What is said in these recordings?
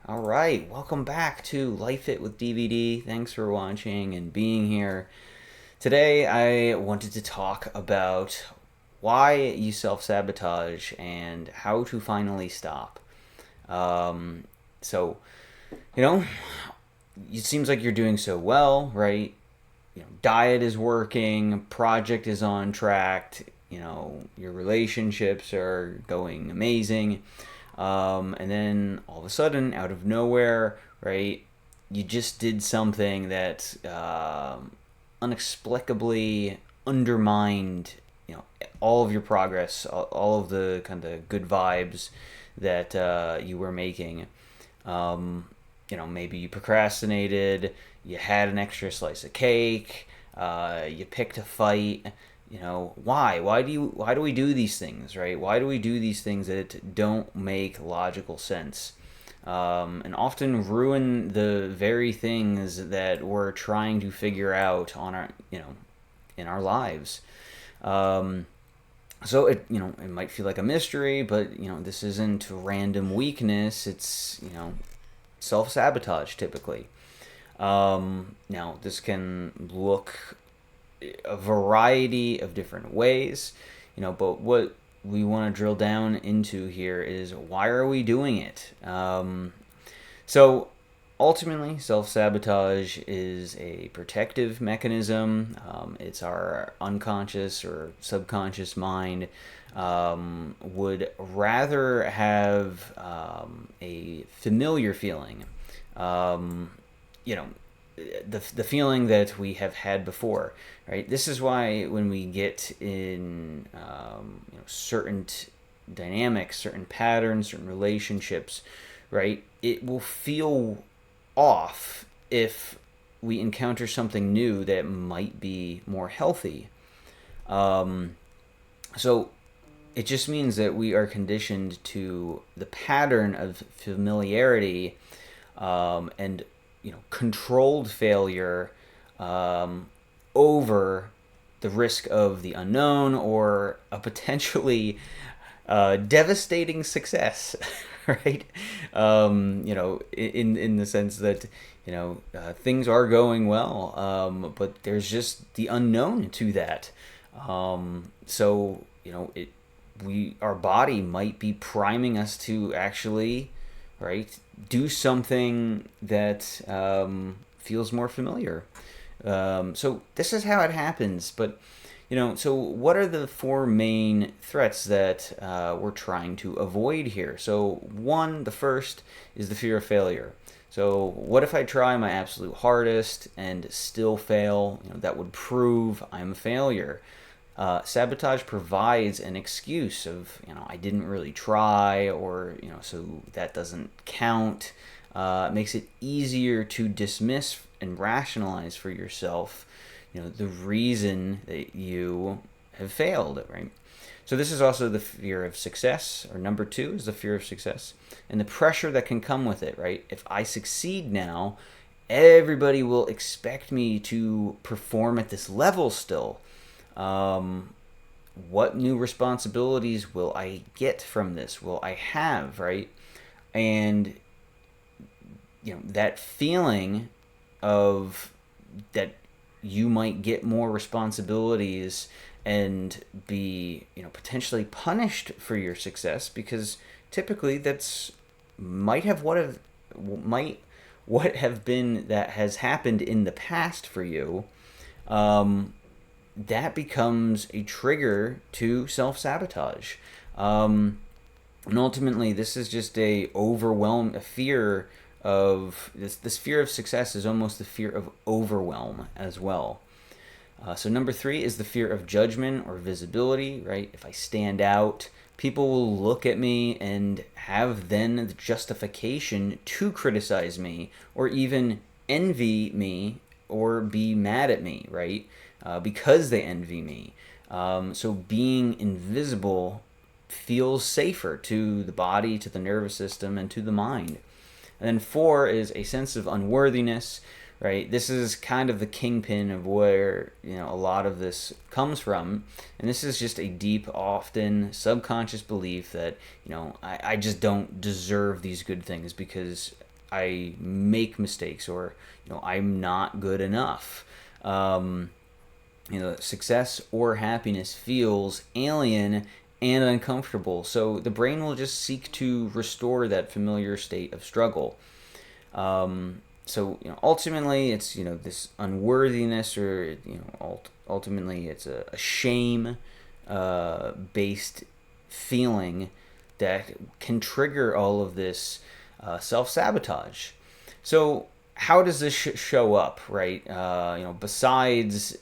All right, welcome back to Life It with DVD. Thanks for watching and being here. Today, I wanted to talk about why you self sabotage and how to finally stop. Um, so, you know, it seems like you're doing so well, right? Diet is working, project is on track, your relationships are going amazing. And then all of a sudden, out of nowhere, right, you just did something that unexplicably undermined, all of your progress, all of the kind of good vibes that you were making. Maybe you procrastinated, you had an extra slice of cake, you picked a fight. Why do we do these things, right? Why do we do these things that don't make logical sense? And often ruin the very things that we're trying to figure out on our, in our lives. Um, so it might feel like a mystery, but this isn't random weakness. It's self sabotage typically. Now this can look a variety of different ways, but what we want to drill down into here is why are we doing it? So ultimately, self sabotage is a protective mechanism. It's our unconscious or subconscious mind would rather have a familiar feeling. Um, you know, the feeling that we have had before, right? This is why when we get in certain dynamics, certain patterns, certain relationships, right, it will feel off if we encounter something new that might be more healthy. Um, so it just means that we are conditioned to the pattern of familiarity and controlled failure over the risk of the unknown or a potentially devastating success, right? In the sense that things are going well, but there's just the unknown to that. So our body might be priming us to actually, right, do something that feels more familiar. So this is how it happens. But so what are the four main threats that we're trying to avoid here? So the first is the fear of failure. So what if I try my absolute hardest and still fail? That would prove I'm a failure. Sabotage provides an excuse of I didn't really try, or so that doesn't count. It makes it easier to dismiss and rationalize for yourself the reason that you have failed, right? So this is also the fear of success, or number two is the fear of success and the pressure that can come with it, right? If I succeed now, everybody will expect me to perform at this level still. What new responsibilities will I get from this? Will I have, right? And that feeling of that you might get more responsibilities and be potentially punished for your success, because typically that's might what have been that has happened in the past for you. That becomes a trigger to self-sabotage. And ultimately, this is just a fear of this fear of success is almost the fear of overwhelm as well. So number three is the fear of judgment or visibility, right? If I stand out, people will look at me and have then the justification to criticize me or even envy me or be mad at me, right? Because they envy me. So being invisible feels safer to the body, to the nervous system, and to the mind. And then four is a sense of unworthiness, right? This is kind of the kingpin of where a lot of this comes from, and this is just a deep, often subconscious belief that I just don't deserve these good things because I make mistakes, or I'm not good enough. Success or happiness feels alien and uncomfortable. So the brain will just seek to restore that familiar state of struggle. So ultimately, it's this unworthiness, or ultimately it's a shame based feeling that can trigger all of this self sabotage. So how does this show up, right? Besides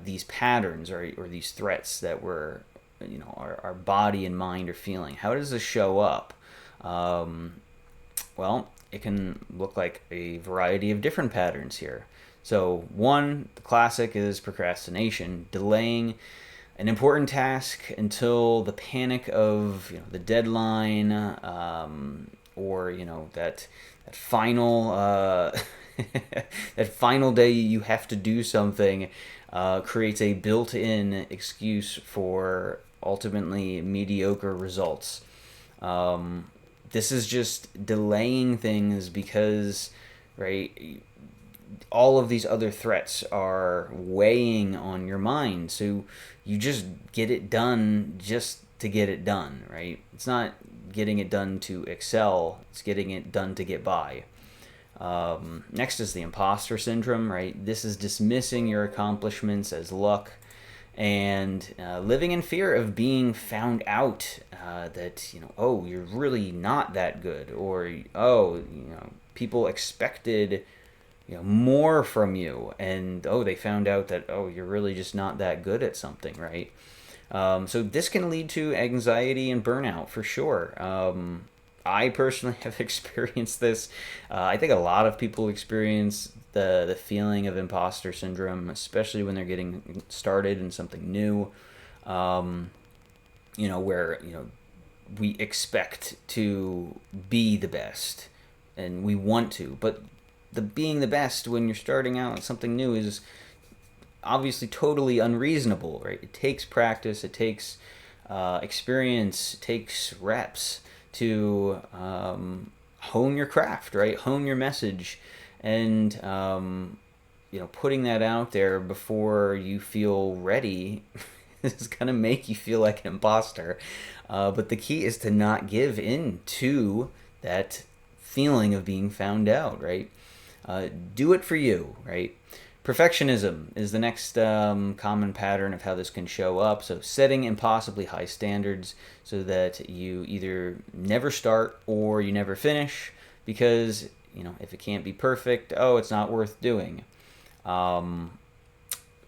these patterns, or these threats that our body and mind are feeling, how does this show up? Well, it can look like a variety of different patterns here. So one, the classic, is procrastination, delaying an important task until the panic of the deadline, or that final that final day you have to do something, creates a built-in excuse for ultimately mediocre results. This is just delaying things because, right, all of these other threats are weighing on your mind. So you just get it done just to get it done, right? It's not getting it done to excel, it's getting it done to get by. Next is the imposter syndrome, right? This is dismissing your accomplishments as luck, and living in fear of being found out, that oh, you're really not that good, or oh, people expected more from you, and oh, they found out that oh, you're really just not that good at something, right? So this can lead to anxiety and burnout for sure. I personally have experienced this. I think a lot of people experience the feeling of imposter syndrome, especially when they're getting started in something new. Where we expect to be the best, and we want to, but the being the best when you're starting out in something new is obviously totally unreasonable, right? It takes practice, it takes experience, it takes reps to hone your craft, right? Hone your message, and putting that out there before you feel ready is gonna make you feel like an imposter. But the key is to not give in to that feeling of being found out, right? Do it for you, right? Perfectionism is the next common pattern of how this can show up. So setting impossibly high standards so that you either never start or you never finish, because if it can't be perfect, oh, it's not worth doing.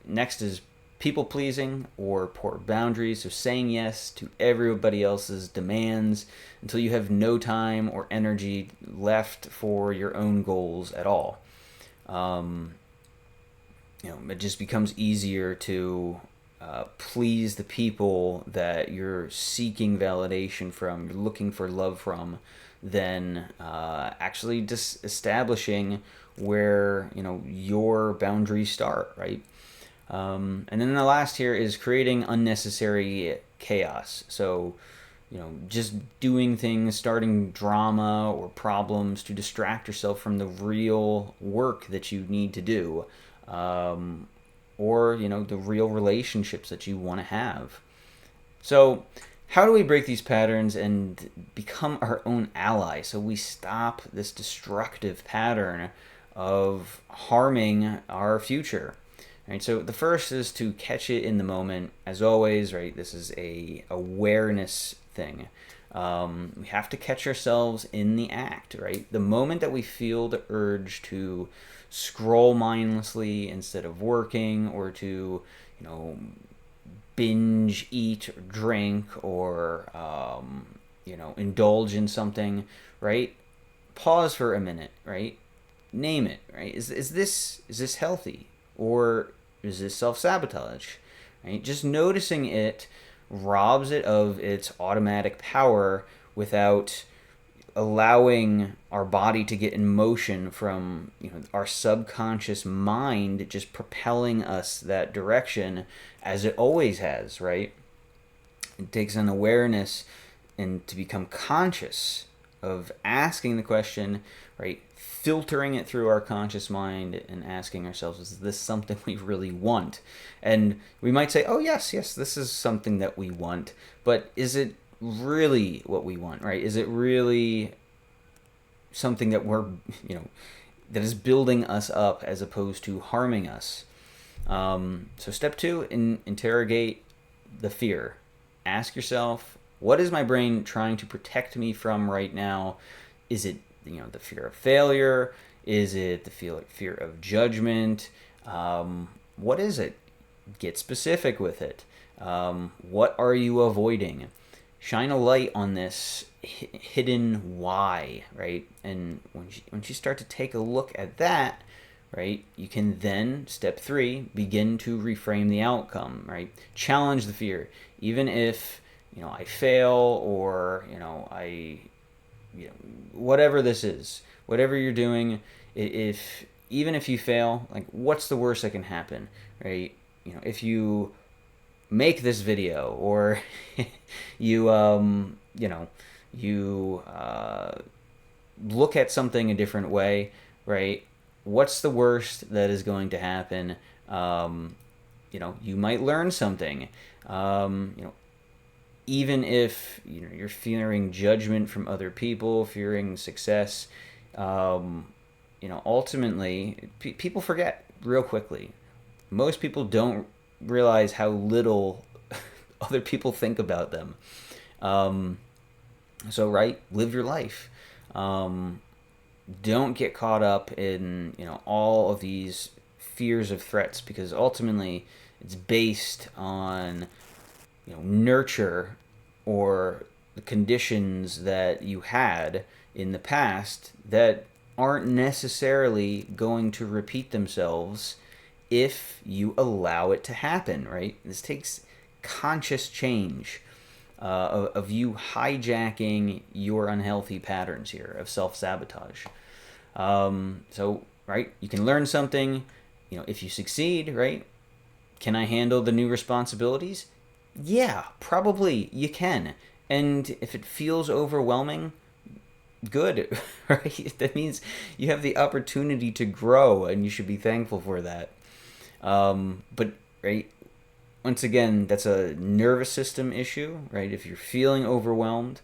Next is people pleasing or poor boundaries. So saying yes to everybody else's demands until you have no time or energy left for your own goals at all. It just becomes easier to please the people that you're seeking validation from, you're looking for love from, than actually just establishing where your boundaries start, right? And then the last here is creating unnecessary chaos. So just doing things, starting drama or problems to distract yourself from the real work that you need to do, or the real relationships that you want to have. So how do we break these patterns and become our own ally, so we stop this destructive pattern of harming our future? Right, so the first is to catch it in the moment. As always, right, this is a awareness thing. We have to catch ourselves in the act, right? The moment that we feel the urge to scroll mindlessly instead of working, or to binge eat or drink, or indulge in something, right? Pause for a minute, right? Name it, right? Is this healthy, or is this self-sabotage, right? Just noticing it robs it of its automatic power without allowing our body to get in motion from our subconscious mind just propelling us that direction, as it always has, right? It takes an awareness and to become conscious of asking the question, right? Filtering it through our conscious mind and asking ourselves, is this something we really want? And we might say, oh, yes, this is something that we want. But is it really what we want, right? Is it really something that we're, that is building us up as opposed to harming us? So step 2, interrogate the fear. Ask yourself, what is my brain trying to protect me from right now? Is it, the fear of failure? Is it the fear of judgment? What is it? Get specific with it. What are you avoiding? Shine a light on this hidden why, right? And once you start to take a look at that, right, you can then, step 3, begin to reframe the outcome, right? Challenge the fear. Even if, I fail, or, whatever this is, whatever you're doing, even if you fail, like, what's the worst that can happen, right? If you make this video, or you look at something a different way, right? What's the worst that is going to happen? You might learn something. Even if you're fearing judgment from other people, fearing success, ultimately people forget real quickly. Most people don't realize how little other people think about them. So, right, live your life. Don't get caught up in all of these fears of threats, because ultimately it's based on nurture, or the conditions that you had in the past that aren't necessarily going to repeat themselves if you allow it to happen, right? This takes conscious change of you hijacking your unhealthy patterns here of self-sabotage. So, right, you can learn something, if you succeed, right? Can I handle the new responsibilities? Yeah, probably you can. And if it feels overwhelming, good, right? That means you have the opportunity to grow, and you should be thankful for that. But, right, once again, that's a nervous system issue, right? If you're feeling overwhelmed,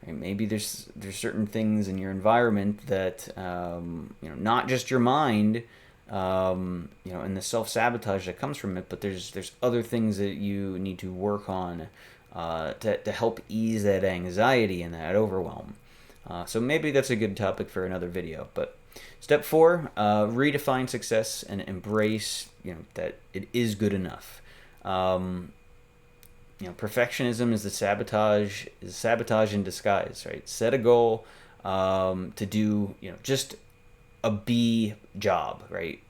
right, maybe there's certain things in your environment that, not just your mind, and the self-sabotage that comes from it, but there's other things that you need to work on to help ease that anxiety and that overwhelm. So maybe that's a good topic for another video. But step 4, redefine success and embrace that it is good enough. Perfectionism is sabotage in disguise, right? Set a goal to do just a B job, right?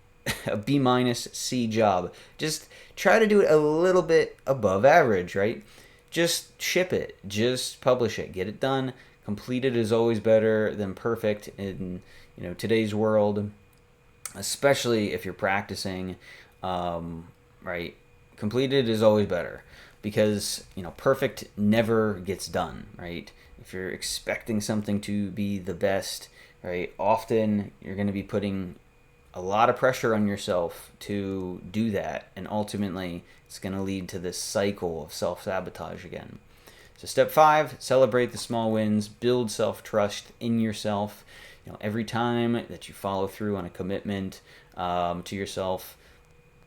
A B minus C job. Just try to do it a little bit above average, right? Just ship it. Just publish it. Get it done. Completed is always better than perfect in today's world, especially if you're practicing. Right? Completed is always better, because perfect never gets done, right? If you're expecting something to be the best, right, often you're going to be putting a lot of pressure on yourself to do that, and ultimately it's going to lead to this cycle of self-sabotage again. So step 5, celebrate the small wins, build self-trust in yourself. Every time that you follow through on a commitment to yourself,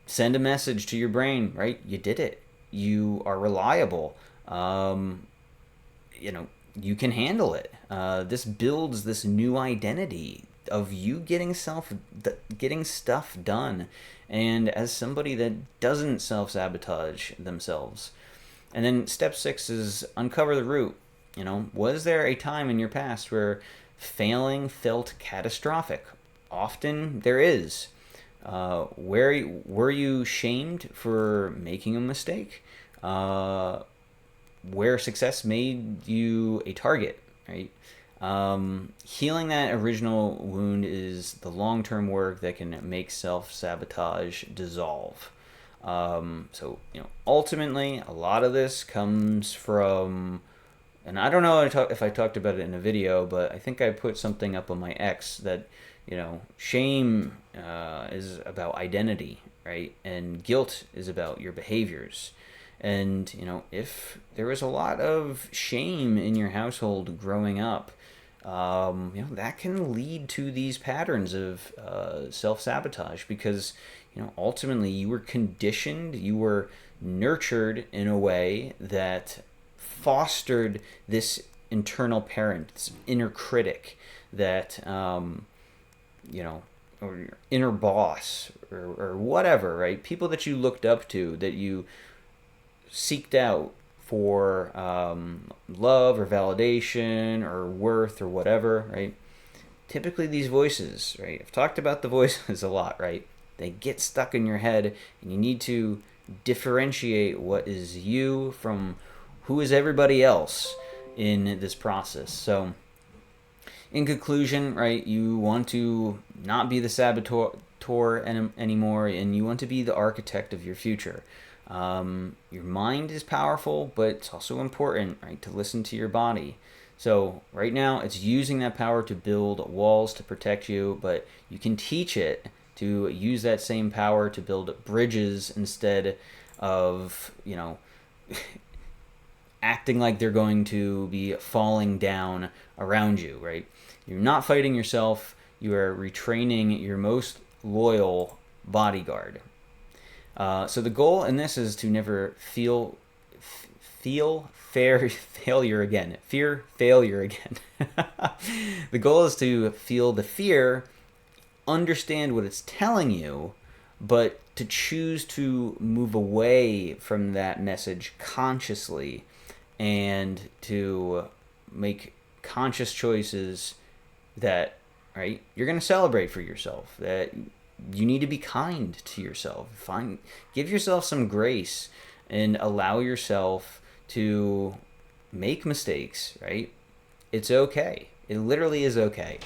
send a message to your brain, right? You did it. You are reliable. You can handle it. This builds this new identity of you getting stuff done, and as somebody that doesn't self-sabotage themselves. And then step 6 is uncover the root. Was there a time in your past where failing felt catastrophic? Often there is. Were you shamed for making a mistake? Where success made you a target, right? Healing that original wound is the long-term work that can make self-sabotage dissolve. So ultimately, a lot of this comes from and I don't know if I talked about it in a video, but I think I put something up on my X that, shame is about identity, right? And guilt is about your behaviors. And, if there was a lot of shame in your household growing up, that can lead to these patterns of self-sabotage because, ultimately you were conditioned, you were nurtured in a way that fostered this internal parent, this inner critic that, or your inner boss or whatever, right? People that you looked up to, that you seeked out for love or validation or worth or whatever, right? Typically these voices, right? I've talked about the voices a lot, right? They get stuck in your head and you need to differentiate what is you from who is everybody else in this process. So in conclusion, right, you want to not be the saboteur anymore, and you want to be the architect of your future. Your mind is powerful, but it's also important, right, to listen to your body. So right now, it's using that power to build walls to protect you, but you can teach it to use that same power to build bridges instead of, acting like they're going to be falling down around you, right? You're not fighting yourself. You are retraining your most loyal bodyguard. So the goal in this is to never feel failure again. Fear failure again. The goal is to feel the fear, understand what it's telling you, but to choose to move away from that message consciously and to make conscious choices that, right, you're going to celebrate for yourself, that you need to be kind to yourself. Give yourself some grace and allow yourself to make mistakes, right? It's okay. It literally is okay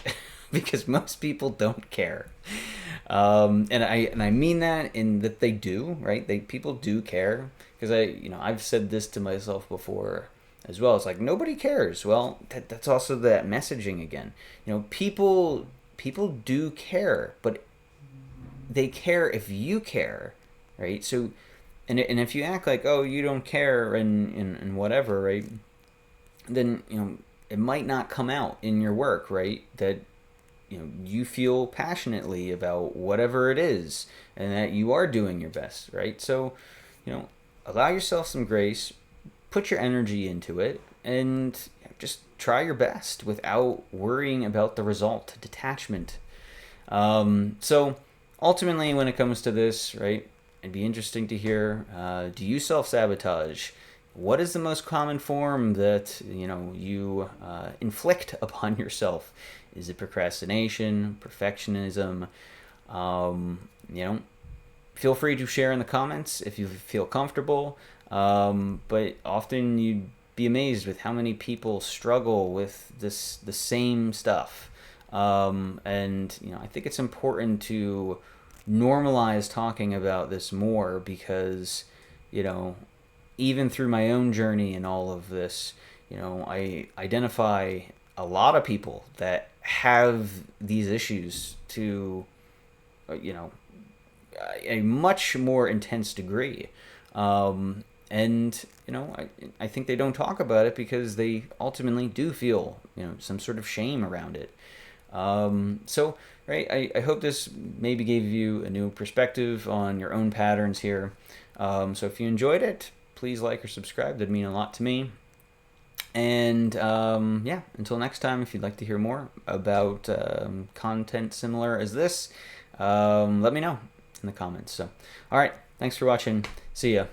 because most people don't care. And I mean that in that they do, right? People do care, because I've said this to myself before as well. It's like nobody cares. Well, that's also that messaging again. People do care, but they care if you care, right? So, and if you act like, oh, you don't care and whatever, right? Then it might not come out in your work, right? That you feel passionately about whatever it is and that you are doing your best, right? So, allow yourself some grace, put your energy into it, and just try your best without worrying about the result. Detachment. So ultimately, when it comes to this, right, it'd be interesting to hear, do you self-sabotage? What is the most common form that you inflict upon yourself? Is it procrastination, perfectionism? Feel free to share in the comments if you feel comfortable. But often you'd be amazed with how many people struggle with the same stuff. And I think it's important to normalize talking about this more because, even through my own journey and all of this, I identify a lot of people that have these issues to, a much more intense degree. And, I think they don't talk about it because they ultimately do feel, some sort of shame around it. So, right, I hope this maybe gave you a new perspective on your own patterns here. So if you enjoyed it, please like or subscribe. That'd mean a lot to me. And yeah, until next time, if you'd like to hear more about content similar as this, let me know in the comments. So, all right, thanks for watching. See ya.